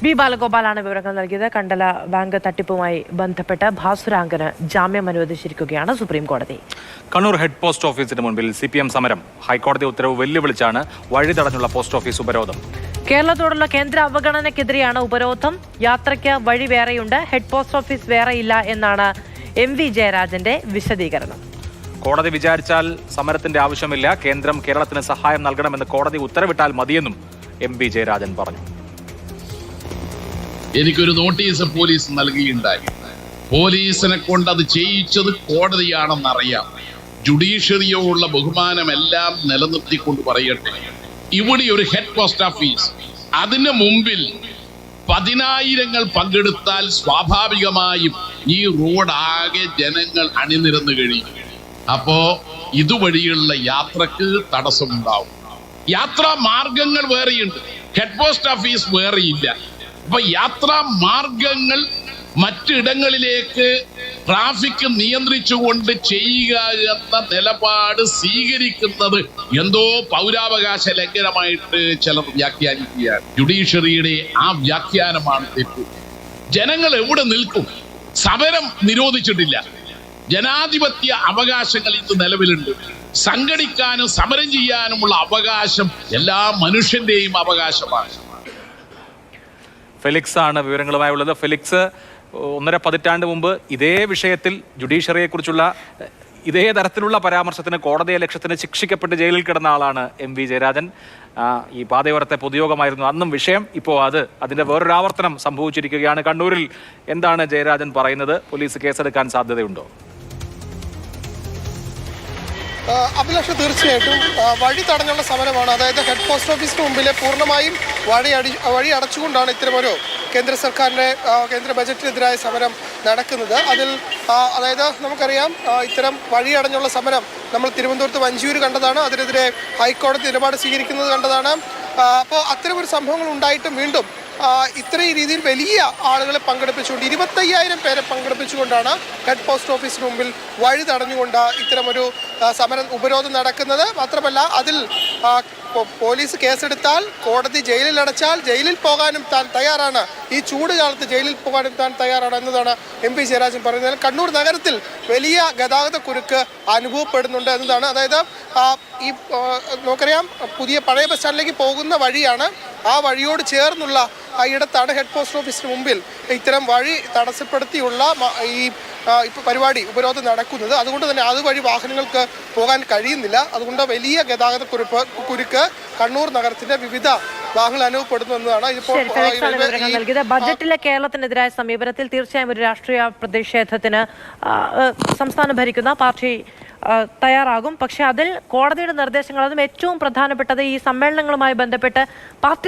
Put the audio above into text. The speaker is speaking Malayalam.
ബി ബാലഗോപാലാണ് വിവരങ്ങൾ നൽകിയത്. കണ്ടല ബാങ്ക് തട്ടിപ്പുമായി ബന്ധപ്പെട്ട് ഭാസുരാങ്കന് ജാമ്യം അനുവദിച്ചിരിക്കുകയാണ് സുപ്രീം കോടതി. കണ്ണൂർ ഹെഡ് പോസ്റ്റ് ഓഫീസിന് മുൻപിൽ CPM സമരം. ഹൈക്കോടതി ഉത്തരവ് വെല്ലുവിളിച്ചാണ് വഴി തടഞ്ഞുള്ള പോസ്റ്റ് ഓഫീസ് ഉപരോധം. കേരളത്തോടുള്ള കേന്ദ്ര അവഗണനയ്ക്കെതിരെയാണ് ഉപരോധം. യാത്രയ്ക്ക് വഴി വേറെയുണ്ട്, ഹെഡ് പോസ്റ്റ് ഓഫീസ് വേറെയില്ല എന്നാണ് MV ജയരാജന്റെ വിശദീകരണം. കോടതി വിചാരിച്ചാൽ സമരത്തിന്റെ ആവശ്യമില്ല, കേന്ദ്രം കേരളത്തിന് സഹായം നൽകണമെന്ന് കോടതി ഉത്തരവിട്ടാൽ മതിയെന്നും MV ജയരാജൻ പറഞ്ഞു. എനിക്കൊരു നോട്ടീസ് പോലീസ് നൽകിയിട്ടുണ്ടായി. പോലീസിനെ കൊണ്ട് അത് ചെയ്യിച്ചത് കോടതിയാണെന്നറിയാം. ജുഡീഷ്യറിയോടുള്ള ബഹുമാനമെല്ലാം നിലനിർത്തിക്കൊണ്ട് പറയട്ടെ, ഇവിടെ ഒരു ഹെഡ് പോസ്റ്റ് ഓഫീസ്, അതിന് മുമ്പിൽ 10,000 പങ്കെടുത്താൽ സ്വാഭാവികമായും ഈ റോഡ് ആകെ ജനങ്ങൾ അണിനിരന്നു കഴിയും. അപ്പോ ഇതുവഴിയുള്ള യാത്രക്ക് തടസ്സമുണ്ടാവും. യാത്രാ മാർഗങ്ങൾ വേറെയുണ്ട്, ഹെഡ് പോസ്റ്റ് ഓഫീസ് വേറെയില്ല. അപ്പൊ യാത്രാ മാർഗങ്ങൾ മറ്റിടങ്ങളിലേക്ക് ട്രാഫിക് നിയന്ത്രിച്ചുകൊണ്ട് ചെയ്യുക എന്ന നിലപാട് സ്വീകരിക്കുന്നത് എന്തോ പൗരാവകാശ ലംഘനമായിട്ട് ചിലർ വ്യാഖ്യാനിക്കുകയാണ്. ജുഡീഷ്യറിയുടെ ആ വ്യാഖ്യാനമാണ് തെറ്റ്. ജനങ്ങൾ എവിടെ നിൽക്കും? സമരം നിരോധിച്ചിട്ടില്ല. ജനാധിപത്യ അവകാശങ്ങൾ ഇന്ന് നിലവിലുണ്ട്. സംഘടിക്കാനും സമരം ചെയ്യാനുമുള്ള അവകാശം എല്ലാ മനുഷ്യന്റെയും അവകാശമാണ്. ഫെലിക്സ് ആണ് വിവരങ്ങളുമായുള്ളത്. ഫെലിക്സ്, 1.5 പതിറ്റാണ്ട് മുമ്പ് ഇതേ വിഷയത്തിൽ ജുഡീഷ്യറിയെക്കുറിച്ചുള്ള ഇതേ തരത്തിലുള്ള പരാമർശത്തിന് കോടതിയെ ലക്ഷ്യത്തിന് ശിക്ഷിക്കപ്പെട്ട് ജയിലിൽ കിടന്ന ആളാണ് MV ജയരാജൻ. ഈ പാതയോരത്തെ പൊതുയോഗമായിരുന്നു അന്നും വിഷയം. ഇപ്പോൾ അതിന്റെ വേറൊരു ആവർത്തനം സംഭവിച്ചിരിക്കുകയാണ്. കണ്ണൂരിൽ എന്താണ് ജയരാജൻ പറയുന്നത്? പോലീസ് കേസെടുക്കാൻ സാധ്യതയുണ്ടോ? അഭിലാഷ്, തീർച്ചയായിട്ടും വഴി തടഞ്ഞുള്ള സമരമാണ്. അതായത് ഹെഡ് പോസ്റ്റ് ഓഫീസിന് മുമ്പിലെ പൂർണ്ണമായും വഴി അടച്ചുകൊണ്ടാണ് ഇത്തരമൊരു കേന്ദ്ര സർക്കാരിൻ്റെ കേന്ദ്ര ബജറ്റിനെതിരായ സമരം നടക്കുന്നത്. അതായത് നമുക്കറിയാം, ഇത്തരം വഴി അടഞ്ഞുള്ള സമരം നമ്മൾ തിരുവനന്തപുരത്ത് വഞ്ചിയൂർ കണ്ടതാണ്. അതിനെതിരെ ഹൈക്കോടതി നിലപാട് സ്വീകരിക്കുന്നത് കണ്ടതാണ്. അപ്പോൾ അത്തരമൊരു സംഭവങ്ങൾ ഉണ്ടായിട്ടും വീണ്ടും ഇത്രയും രീതിയിൽ വലിയ ആളുകളെ പങ്കെടുപ്പിച്ചുകൊണ്ട് 25,000 പേരെ പങ്കെടുപ്പിച്ചുകൊണ്ടാണ് ഹെഡ് പോസ്റ്റ് ഓഫീസിന് മുമ്പിൽ വഴി തടഞ്ഞുകൊണ്ട് ഇത്തരമൊരു സമരം ഉപരോധം നടക്കുന്നത്. മാത്രമല്ല, അതിൽ പോലീസ് കേസെടുത്താൽ, കോടതി ജയിലിൽ അടച്ചാൽ ജയിലിൽ പോകാനും താൻ തയ്യാറാണ്. ഈ ചൂട് കാലത്ത് ജയിലിൽ പോകാനും താൻ തയ്യാറാണ് എന്നതാണ് MV ജയരാജൻ പറയുന്നത്. കണ്ണൂർ നഗരത്തിൽ വലിയ ഗതാഗത കുരുക്ക് അനുഭവപ്പെടുന്നുണ്ട് എന്നതാണ്. അതായത് ഈ നമുക്കറിയാം, പഴയ ബസ് സ്റ്റാൻഡിലേക്ക് പോകുന്ന വഴിയാണ്. ആ വഴിയോട് ചേർന്നുള്ള ഇടത്താണ് ഹെഡ് പോസ്റ്റ് ഓഫീസിന് മുമ്പിൽ ഇത്തരം വഴി തടസ്സപ്പെടുത്തിയുള്ള ഈ പരിപാടി ഉപരോധം നടക്കുന്നത്. അതുകൊണ്ട് തന്നെ അതുവഴി വാഹനങ്ങൾക്ക് പോകാൻ കഴിയുന്നില്ല. അതുകൊണ്ട് വലിയ ഗതാഗത കുരുക്ക് കണ്ണൂർ നഗരത്തിന്റെ വിവിധ ഭാഗങ്ങൾ അനുഭവപ്പെടുന്നു എന്നതാണ് ഇപ്പോൾ ബജറ്റിലെ കേരളത്തിനെതിരായ സമീപനത്തിൽ തീർച്ചയായും ഒരു രാഷ്ട്രീയ പ്രതിഷേധത്തിന് സംസ്ഥാനം ഭരിക്കുന്ന പാർട്ടി തയ്യാറാകും. പക്ഷെ അതിൽ കോടതിയുടെ നിർദ്ദേശങ്ങൾ, അതും ഏറ്റവും പ്രധാനപ്പെട്ടത് ഈ സമ്മേളനങ്ങളുമായി ബന്ധപ്പെട്ട് പാർട്ടി